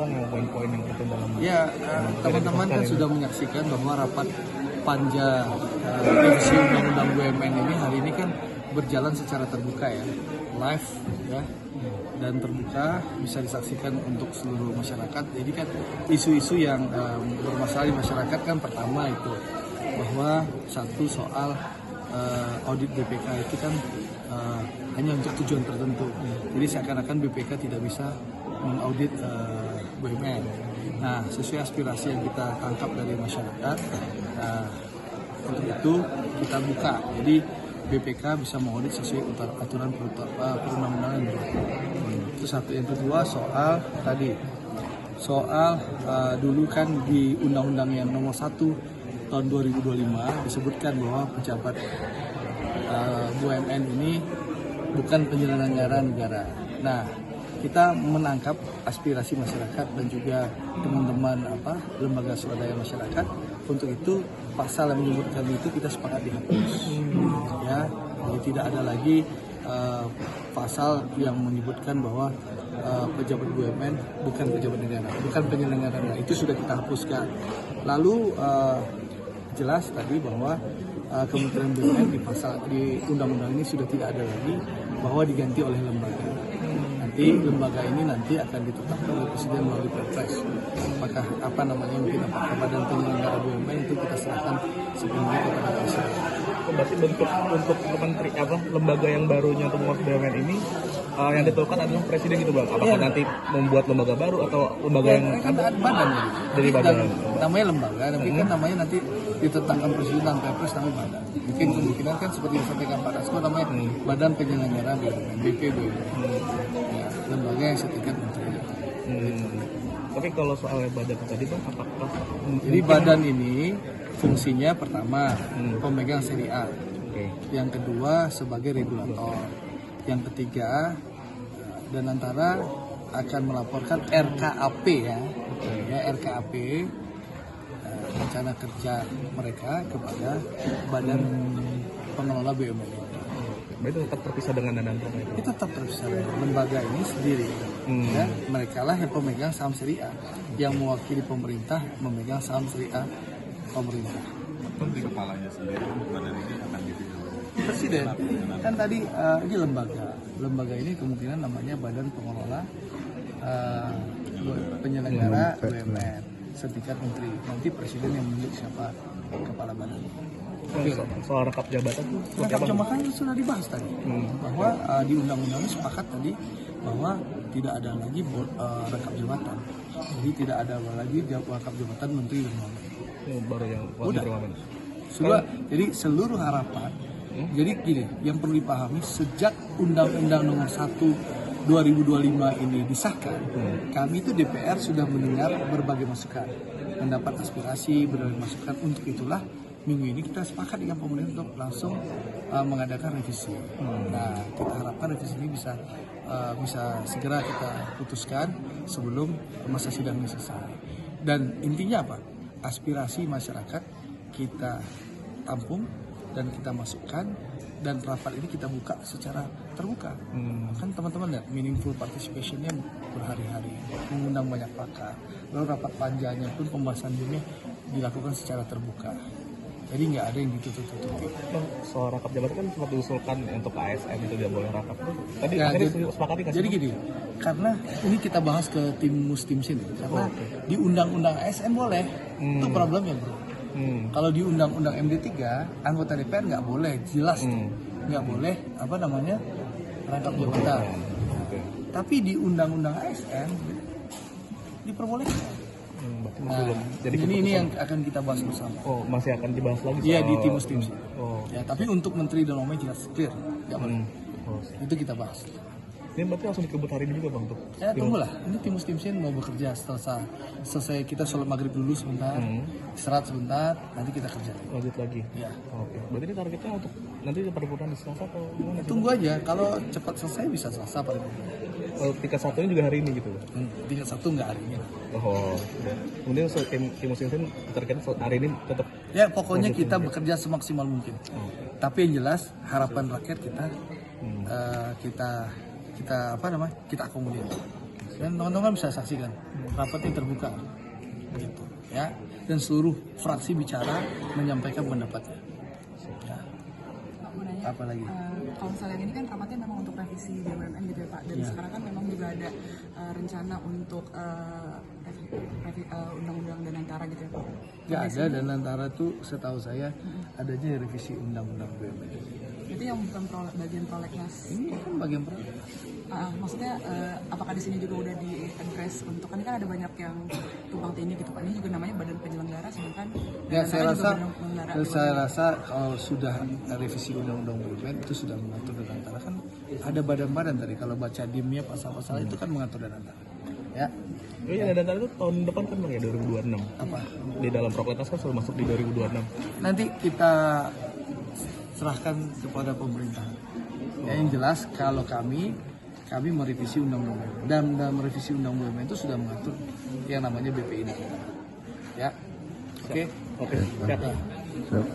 Bang yang poin-poin yang penting dalam teman-teman kan sudah menyaksikan bahwa rapat panja revisi undang-undang BUMN ini hari ini kan berjalan secara terbuka ya, live ya, dan terbuka bisa disaksikan untuk seluruh masyarakat. Jadi kan isu-isu yang bermasalah di masyarakat kan pertama itu bahwa satu soal audit BPK itu kan hanya untuk tujuan tertentu. Jadi seakan-akan BPK tidak bisa mengaudit BUMN. Nah, sesuai aspirasi yang kita tangkap dari masyarakat, untuk itu kita buka. Jadi BPK bisa mengaudit sesuai aturan perundang-undangan yang berlaku. Itu satu. Yang kedua soal dulu kan di Undang-Undang yang nomor 1 tahun 2025 disebutkan bahwa pejabat BUMN ini bukan penyelenggara negara. Nah, kita menangkap aspirasi masyarakat dan juga teman-teman lembaga swadaya masyarakat. Untuk itu pasal yang menyebutkan itu kita sepakat dihapus. Ya, jadi tidak ada lagi pasal yang menyebutkan bahwa pejabat BUMN bukan pejabat negara, bukan penyelenggara negara. Itu sudah kita hapuskan. Lalu jelas tadi bahwa Kementerian BUMN di undang-undang ini sudah tidak ada lagi, bahwa diganti oleh lembaga. Nanti lembaga ini akan ditetapkan oleh Presiden melalui Perpres. Apakah mungkin badan penyelenggara BUMN itu kita serahkan sepenuhnya kepada Presiden. Berarti bentuk untuk lembaga yang barunya untuk mengurus BUMN ini yang ditentukan adalah Presiden gitu Bang. Apakah nanti membuat lembaga baru atau lembaga yang ada badannya gitu. Jadi badan namanya lembaga, tapi kan namanya nanti ditetapkan Presiden dan Perpres namanya badan. Mungkin kemungkinan kan seperti yang disampaikan Pak Dasko namanya Badan Penyelenggara BUMN, BPBUMN. Ya, lembaga yang setingkat menteri. Tapi kalau soal badan tadi Bang, apakah jadi badan ini fungsinya pertama pemegang seri A, yang kedua sebagai regulator, yang ketiga dan antara akan melaporkan RKAP ya RKAP rencana kerja mereka kepada badan pengelola BUMN. Itu tetap terpisah dengan dana itu? Itu tetap terpisah. Lembaga ini sendiri. Ya, mereka lah yang pemegang saham seri A, yang mewakili pemerintah memegang saham seri A pemerintah. Di kepalanya sendiri badan ini akan dipilih Presiden. Kan tadi ini lembaga ini kemungkinan namanya Badan Pengelola Penyelenggara BUMN setingkat menteri. Nanti Presiden yang menunjuk siapa kepala badan. Soal rekap jabatan tuh? Rekap jabatan itu sudah dibahas tadi, bahwa di undang-undang sepakat tadi bahwa tidak ada lagi rekap jabatan. Jadi tidak ada lagi rekap jabatan menteri dan wamen. Baru yang wamen. Sudah. Jadi seluruh harapan. Jadi gini, yang perlu dipahami sejak Undang-Undang nomor 1 2025 ini disahkan, kami itu DPR sudah mendengar berbagai masukan, mendapat aspirasi, berbagai masukan. Untuk itulah minggu ini kita sepakat dengan pemerintah untuk langsung mengadakan revisi. Nah, kita harapkan revisi ini bisa segera kita putuskan sebelum masa sidang ini selesai. Dan intinya apa? Aspirasi masyarakat kita tampung dan kita masukkan, dan rapat ini kita buka secara terbuka. Kan teman-teman lihat meaningful participation-nya berhari-hari, mengundang banyak pakar. Lalu rapat panjanya pun pembahasannya dilakukan secara terbuka. Jadi nggak ada yang ditutup-tutupi. Soal rakap jabatan kan sempat diusulkan untuk ASN itu tidak boleh rakap. Tadi ya, akhirnya sepakati kan? Jadi gini, karena ini kita bahas ke tim sini, karena di undang-undang ASN boleh, itu problemnya bro. Kalau di undang-undang MD3 anggota DPR nggak boleh, jelas nggak boleh rangkap jabatan. Tapi di undang-undang ASN diperbolehkan. Jadi ini yang akan kita bahas bersama. Oh, masih akan dibahas lagi? Iya, di tim. Ya, tapi untuk menteri dan wamen jelas clear, nggak boleh. Itu kita bahas. Ini berarti langsung dikebut hari ini juga Bang? Ya tunggulah, ini tim mau bekerja selesai kita sholat maghrib dulu sebentar, istirahat sebentar, nanti kita kerja. Lanjut lagi? Ya. Oke. Berarti ini targetnya untuk nanti paripurna di Selasa atau gimana? Tunggu aja, kalau cepat selesai bisa Selasa paripurna. Kalau tingkat satunya juga hari ini gitu? Tingkat 1 nggak hari ini. Oh, kemudian tim musim targetnya hari ini tetap? Ya pokoknya kita bekerja semaksimal mungkin. Tapi yang jelas harapan rakyat kita akomodir. Dan teman-teman bisa saksikan rapatnya terbuka, gitu ya. Dan seluruh fraksi bicara menyampaikan pendapatnya. Ya. Pak, mau nanya, Apa lagi? kalau misalnya ini kan rapatnya memang untuk revisi BUMN gitu ya Pak, dan sekarang kan memang juga ada rencana untuk undang-undang Danantara gitu ya Pak. Nggak ada, dan antara itu setahu saya adanya revisi undang-undang BUMN. Itu yang bukan bagian prolegnas. Ini kan bagian prolegnas. Maksudnya apakah di sini juga udah di encourage untuk kan ada banyak yang tumpang tindih gitu Pak. Ini juga namanya badan penyelenggara, sedangkan Ya, saya Danantara juga rasa, badan penyelenggara. saya rasa kalau sudah revisi undang-undang BUMN itu sudah mengatur Danantara. Kan ada badan-badan tadi, kalau baca dimnya pasal-pasal itu kan mengatur Danantara. Ya, Oh iya, dan itu tahun depan kan bang ya 2026. apa? Di dalam prolegnas kan sudah masuk di 2026. Nanti kita serahkan kepada pemerintah. Ya, yang jelas kalau kami merevisi undang-undang BUMN. Dan dalam merevisi undang-undang BUMN itu sudah mengatur yang namanya BPI. Ya, oke. Oke, siap. Siap.